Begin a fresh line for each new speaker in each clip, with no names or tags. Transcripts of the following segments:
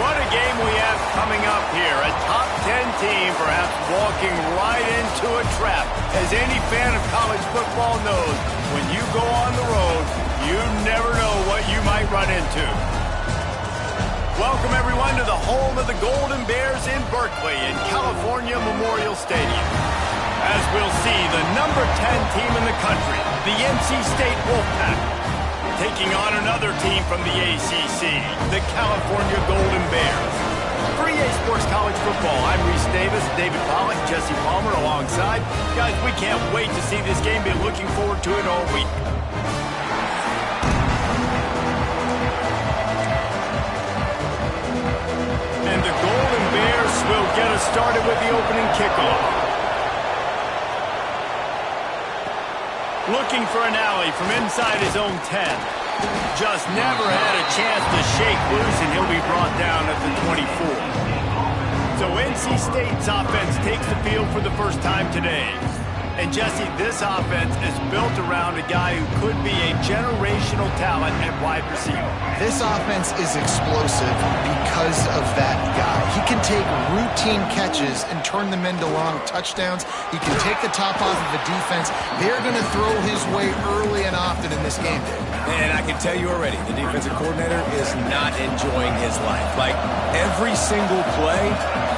What a game we have coming up here. A top 10 team perhaps walking right into a trap. As any fan of college football knows, when you go on the road, you never know what you might run into. Welcome, everyone, to the home of the Golden Bears in Berkeley in California Memorial Stadium. As we'll see, the number 10 team in the country, the NC State Wolfpack, taking on another team from the ACC, the California Golden Bears. For EA Sports College Football, I'm Reese Davis, David Pollack, Jesse Palmer alongside. Guys, we can't wait to see this game. Been looking forward to it all week. And the Golden Bears will get us started with the opening kickoff. Looking for an alley from inside his own 10. Just never had a chance to shake loose, and he'll be brought down at the 24. So NC State's offense takes the field for the first time today. And Jesse, this offense is built around a guy who could be a generational talent at wide receiver.
This offense is explosive because of that guy. He can take routine catches and turn them into long touchdowns. He can take the top off of the defense. They're going to throw his way early and often in this game, Dave.
And I can tell you already, the defensive coordinator is not enjoying his life. Like, every single play,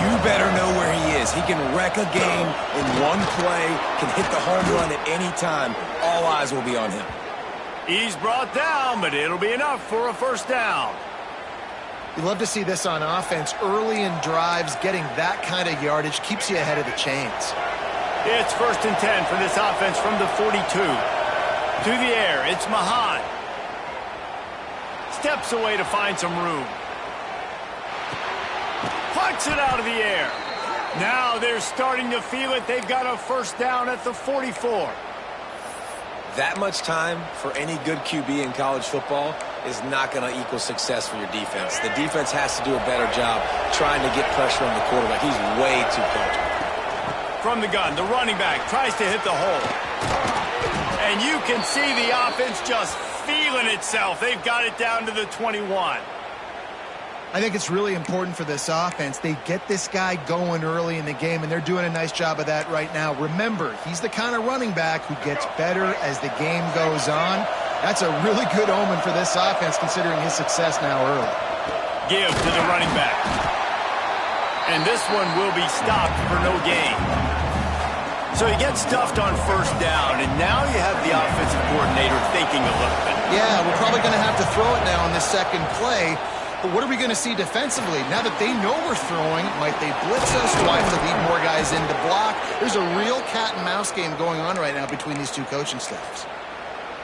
you better know where he is. He can wreck a game in one play, can hit the home run at any time. All eyes will be on him.
He's brought down, but it'll be enough for a first down.
You love to see this on offense. Early in drives, getting that kind of yardage keeps you ahead of the chains.
It's 1st and 10 for this offense from the 42. To the air, it's Mahan. Steps away to find some room. Puts it out of the air. Now they're starting to feel it. They've got a first down at the 44.
That much time for any good QB in college football is not going to equal success for your defense. The defense has to do a better job trying to get pressure on the quarterback. He's way too comfortable.
From the gun, the running back tries to hit the hole. And you can see the offense just feeling itself. They've got it down to the 21.
I think it's really important for this offense. They get this guy going early in the game, and they're doing a nice job of that right now. Remember, he's the kind of running back who gets better as the game goes on. That's a really good omen for this offense, considering his success now early.
Give to the running back. And this one will be stopped for no gain. So he gets stuffed on first down, and now you have the offensive coordinator thinking a little bit.
Yeah, we're probably going to have to throw it now on the second play. But what are we going to see defensively? Now that they know we're throwing, might they blitz us? Do I have to lead more guys in to block? There's a real cat-and-mouse game going on right now between these two coaching staffs.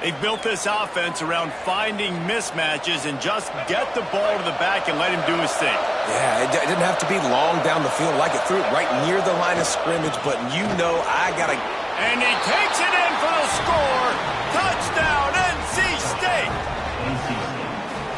They've built this offense around finding mismatches and just get the ball to the back and let him do his thing.
Yeah, it didn't have to be long down the field. Like it threw it right near the line of scrimmage, but you know I got to...
And he takes it in for the score. Touchdown, NC State.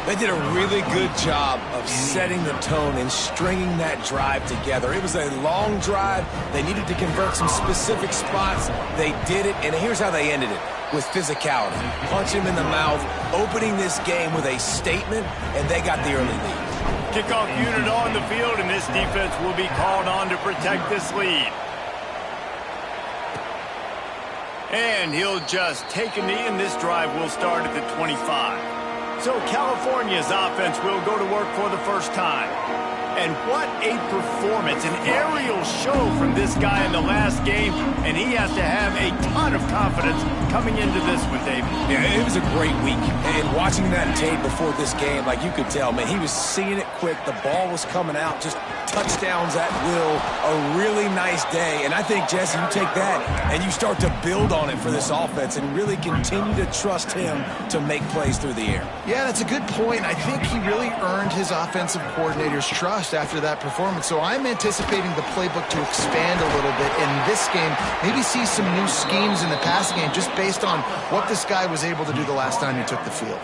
They did a really good job of setting the tone and stringing that drive together. It was a long drive. They needed to convert some specific spots. They did it, and here's how they ended it, with physicality. Punch him in the mouth, opening this game with a statement, and they got the early lead.
Kickoff unit on the field, and this defense will be called on to protect this lead. And he'll just take a knee, and this drive will start at the 25. So California's offense will go to work for the first time. And what a performance, an aerial show from this guy in the last game, and he has to have a ton of confidence coming into this one, Dave.
Yeah, it was a great week. And watching that tape before this game, like you could tell, man, he was seeing it quick. The ball was coming out, just touchdowns at will. A really nice day. And I think, Jesse, you take that and you start to build on it for this offense and really continue to trust him to make plays through the air.
Yeah, that's a good point. I think he really earned his offensive coordinator's trust after that performance. So I'm anticipating the playbook to expand a little bit in this game. Maybe see some new schemes in the passing game just based on what this guy was able to do the last time he took the field.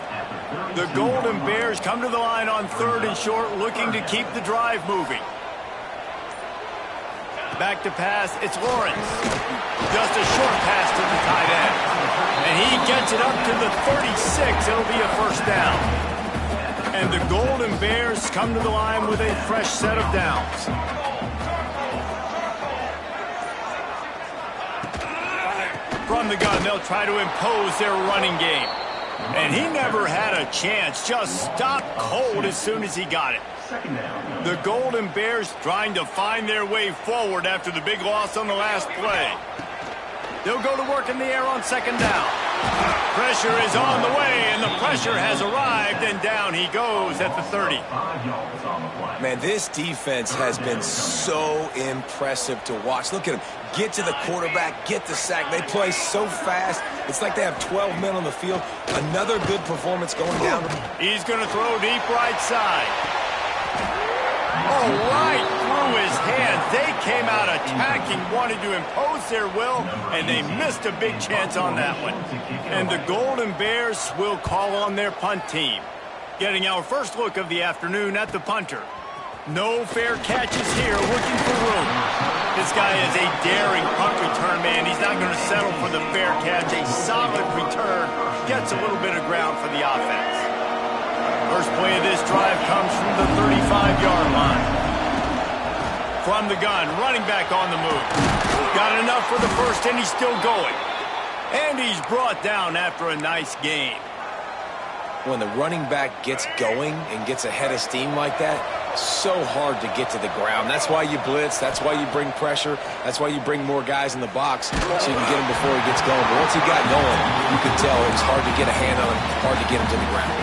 The Golden Bears come to the line on 3rd and short, looking to keep the drive moving. Back to pass, it's Lawrence. Just a short pass to the tight end. And he gets it up to the 36. It'll be a first down. And the Golden Bears come to the line with a fresh set of downs. From the gun, they'll try to impose their running game. And he never had a chance, just stopped cold as soon as he got it. The Golden Bears trying to find their way forward after the big loss on the last play. They'll go to work in the air on second down. Pressure is on the way, and the pressure has arrived, and down he goes at the 30.
Man, this defense has been so impressive to watch. Look at him. Get to the quarterback, get the sack. They play so fast. It's like they have 12 men on the field. Another good performance going down.
He's going to throw deep right side. Oh, right through his hands. They came out attacking, wanted to impose their will, and they missed a big chance on that one. And the Golden Bears will call on their punt team. Getting our first look of the afternoon at the punter. No fair catches here, looking for room. This guy is a daring punt return man. He's not going to settle for the fair catch. A solid return gets a little bit of ground for the offense. First play of this drive comes from the 35-yard line. From the gun, running back on the move. Got enough for the first, and he's still going. And he's brought down after a nice gain.
When the running back gets going and gets ahead of steam like that, so hard to get to the ground. That's why you blitz. That's why you bring pressure. That's why you bring more guys in the box so you can get him before he gets going. But once he got going, you could tell it was hard to get a hand on him, hard to get him to the ground.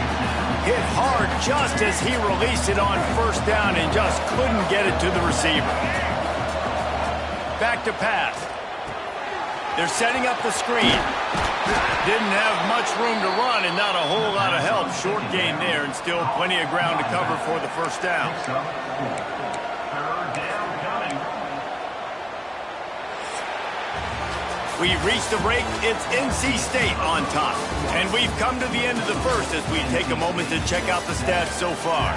Hit hard just as he released it on first down and just couldn't get it to the receiver. Back to pass. They're setting up the screen. Didn't have much room to run and not a whole lot of help. Short gain there and still plenty of ground to cover for the first down. We've reached the break. It's NC State on top. And we've come to the end of the first as we take a moment to check out the stats so far.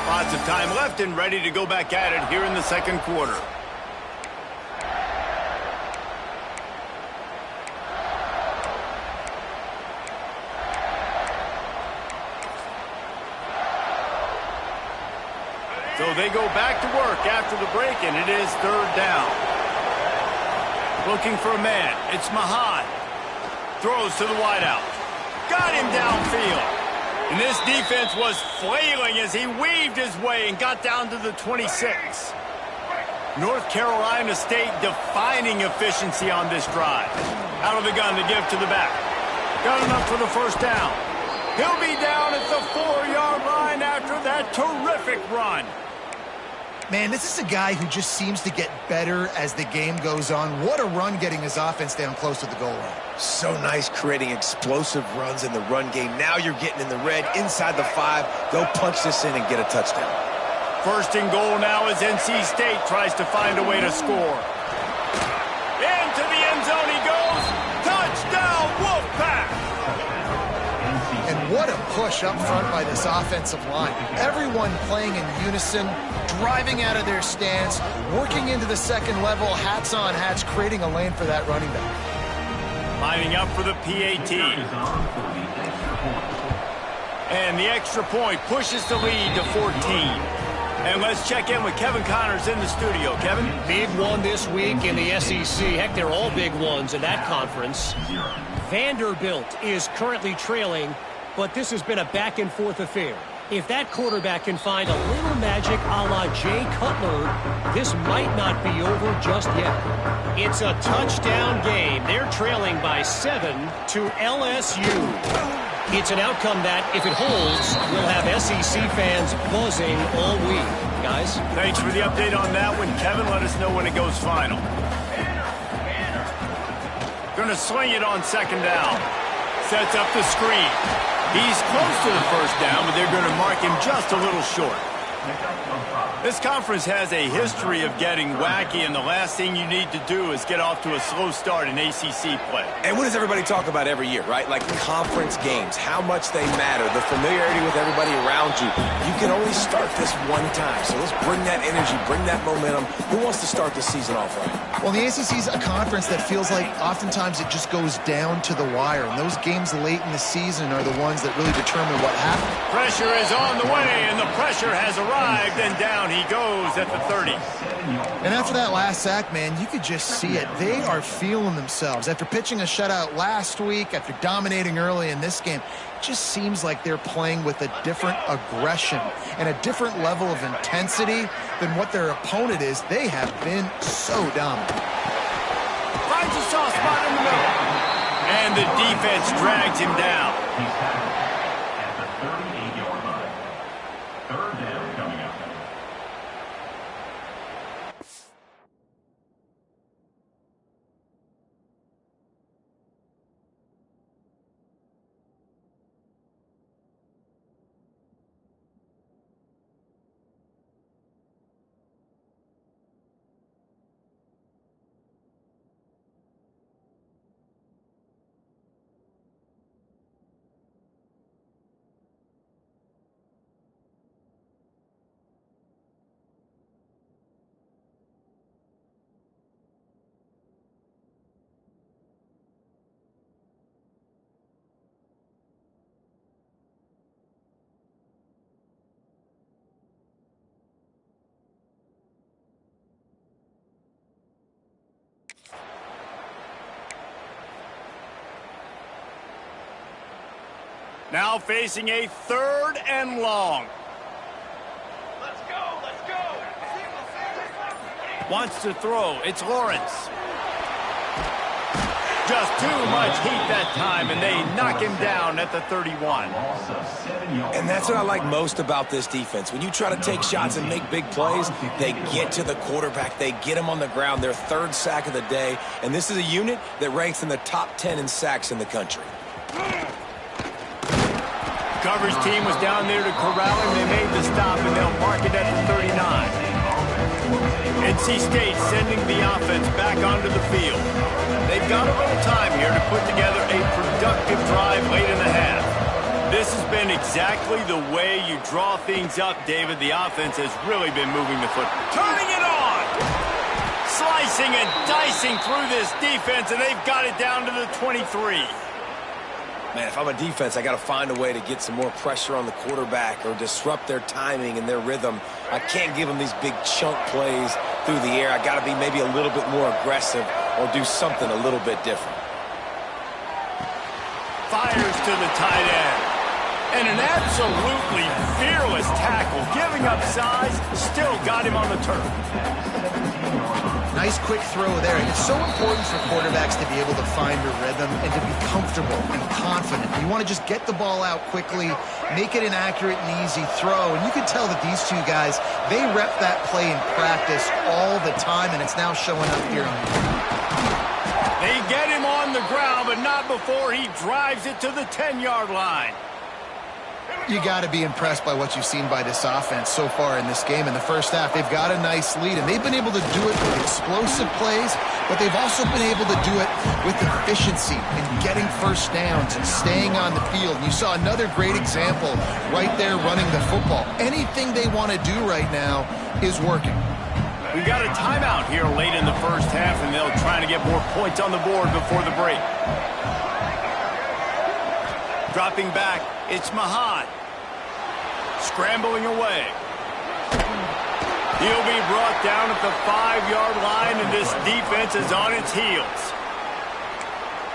Lots of time left and ready to go back at it here in the second quarter. So they go back to work after the break, and it is third down. Looking for a man. It's Mahad. Throws to the wideout. Got him downfield. And this defense was flailing as he weaved his way and got down to the 26. North Carolina State defining efficiency on this drive. Out of the gun to give to the back. Got enough for the first down. He'll be down at the 4-yard line after that terrific run.
Man, this is a guy who just seems to get better as the game goes on. What a run getting his offense down close to the goal line.
So nice creating explosive runs in the run game. Now you're getting in the red, inside the 5. They'll punch this in and get a touchdown.
First and goal now as NC State tries to find a way to score. Into the end zone he goes. Touchdown, Wolfpack!
And what a push up front by this offensive line. Everyone playing in unison, driving out of their stance, working into the second level, hats on hats, creating a lane for that running back.
Lining up for the PAT. And the extra point pushes the lead to 14. And let's check in with Kevin Connors in the studio. Kevin?
Big one this week in the SEC. Heck, they're all big ones in that conference. Vanderbilt is currently trailing, but this has been a back-and-forth affair. If that quarterback can find a little magic a la Jay Cutler, this might not be over just yet. It's a touchdown game. They're trailing by 7 to LSU. It's an outcome that, if it holds, will have SEC fans buzzing all week. Guys?
Thanks for the update on that one, Kevin. Let us know when it goes final. Going to swing it on second down. Sets up the screen. He's close to the first down, but they're going to mark him just a little short. This conference has a history of getting wacky, and the last thing you need to do is get off to a slow start in ACC play.
And what does everybody talk about every year, right? Like conference games, how much they matter, the familiarity with everybody around you. You can only start this one time, so let's bring that energy, bring that momentum. Who wants to start the season off right?
Well, the ACC is a conference that feels like oftentimes it just goes down to the wire, and those games late in the season are the ones that really determine what happens.
Pressure is on the way, and the pressure has arrived, and down he goes at the 30.
And after that last sack, man, you could just see it. They are feeling themselves. After pitching a shutout last week, after dominating early in this game, it just seems like they're playing with a different aggression and a different level of intensity than what their opponent is. They have been so dominant.
Finds a soft spot in the middle. And the defense drags him down.
He's tackled at the 38-yard line. Third down coming up.
Now facing a 3rd and long.
Let's go, let's go.
Wants to throw. It's Lawrence. Just too much heat that time, and they knock him down at the 31.
And that's what I like most about this defense. When you try to take shots and make big plays, they get to the quarterback. They get him on the ground. Their 3rd sack of the day. And this is a unit that ranks in the top 10 in sacks in the country.
Coverage team was down there to corral him. They made the stop, and they'll mark it at the 39. NC State sending the offense back onto the field. They've got a little time here to put together a productive drive late in the half. This has been exactly the way you draw things up, David. The offense has really been moving the football. Turning it on! Slicing and dicing through this defense, and they've got it down to the 23.
Man, if I'm a defense, I got to find a way to get some more pressure on the quarterback or disrupt their timing and their rhythm. I can't give them these big chunk plays through the air. I got to be maybe a little bit more aggressive or do something a little bit different.
Fires to the tight end. And an absolutely fearless tackle, giving up size, still got him on the turf.
Nice quick throw there. And it's so important for quarterbacks to be able to find a rhythm and to be comfortable and confident. You want to just get the ball out quickly, make it an accurate and easy throw. And you can tell that these two guys, they rep that play in practice all the time, and it's now showing up here on the field.
They get him on the ground, but not before he drives it to the 10-yard line.
You got to be impressed by what you've seen by this offense so far in this game. In the first half, they've got a nice lead, and they've been able to do it with explosive plays, but they've also been able to do it with efficiency and getting first downs and staying on the field. You saw another great example right there running the football. Anything they want to do right now is working.
We got a timeout here late in the first half, and they'll try to get more points on the board before the break. Dropping back, it's Mahan. Scrambling away. He'll be brought down at the 5-yard line, and this defense is on its heels.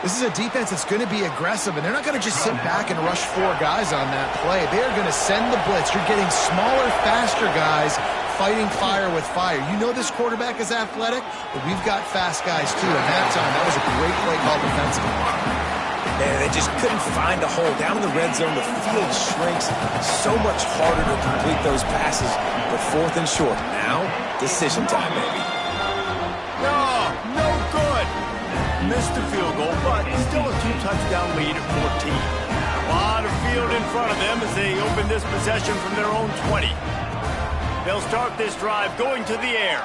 This is a defense that's going to be aggressive, and they're not going to just sit back and rush 4 guys on that play. They're going to send the blitz. You're getting smaller, faster guys fighting fire with fire. You know this quarterback is athletic, but we've got fast guys too. And that time, that was a great play call defensively.
And they just couldn't find a hole. Down in the red zone, the field shrinks. So much harder to complete those passes. But 4th and short. Now, decision time, baby.
No good. Missed the field goal, but still a 2-touchdown lead at 14. A lot of field in front of them as they open this possession from their own 20. They'll start this drive going to the air.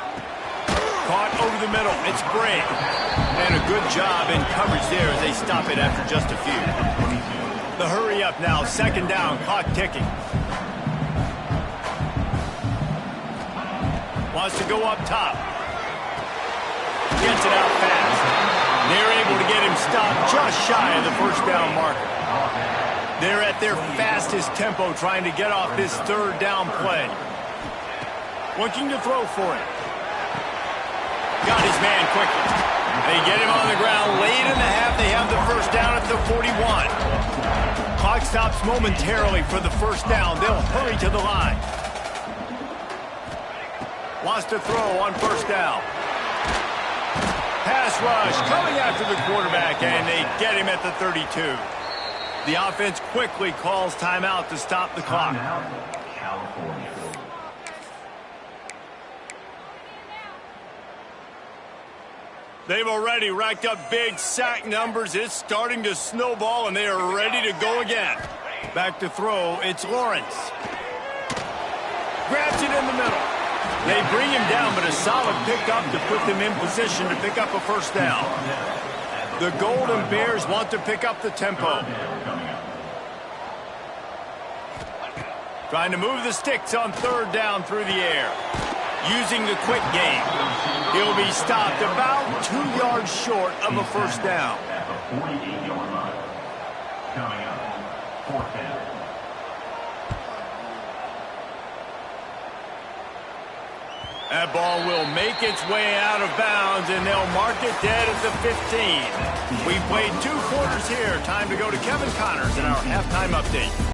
Caught over the middle. It's Bray. And a good job in coverage there as they stop it after just a few. The hurry up now. Second down. Clock ticking. Wants to go up top. Gets it out fast. They're able to get him stopped just shy of the first down marker. They're at their fastest tempo trying to get off this third down play. Looking to throw for it. Got his man quickly. They get him on the ground late in the half. They have the first down at the 41. Clock stops momentarily for the first down. They'll hurry to the line. Wants to throw on first down. Pass rush coming after the quarterback, and they get him at the 32. The offense quickly calls timeout to stop the clock.
California.
They've already racked up big sack numbers. It's starting to snowball, and they are ready to go again. Back to throw, it's Lawrence. Grabs it in the middle. They bring him down, but a solid pickup to put them in position to pick up a first down. The Golden Bears want to pick up the tempo. Trying to move the sticks on third down through the air. Using the quick game. He'll be stopped about 2 yards short of a first down.
At the 48-yard line. Coming up, fourth down.
That ball will make its way out of bounds, and they'll mark it dead at the 15. We played 2 quarters here. Time to go to Kevin Connors in our halftime update.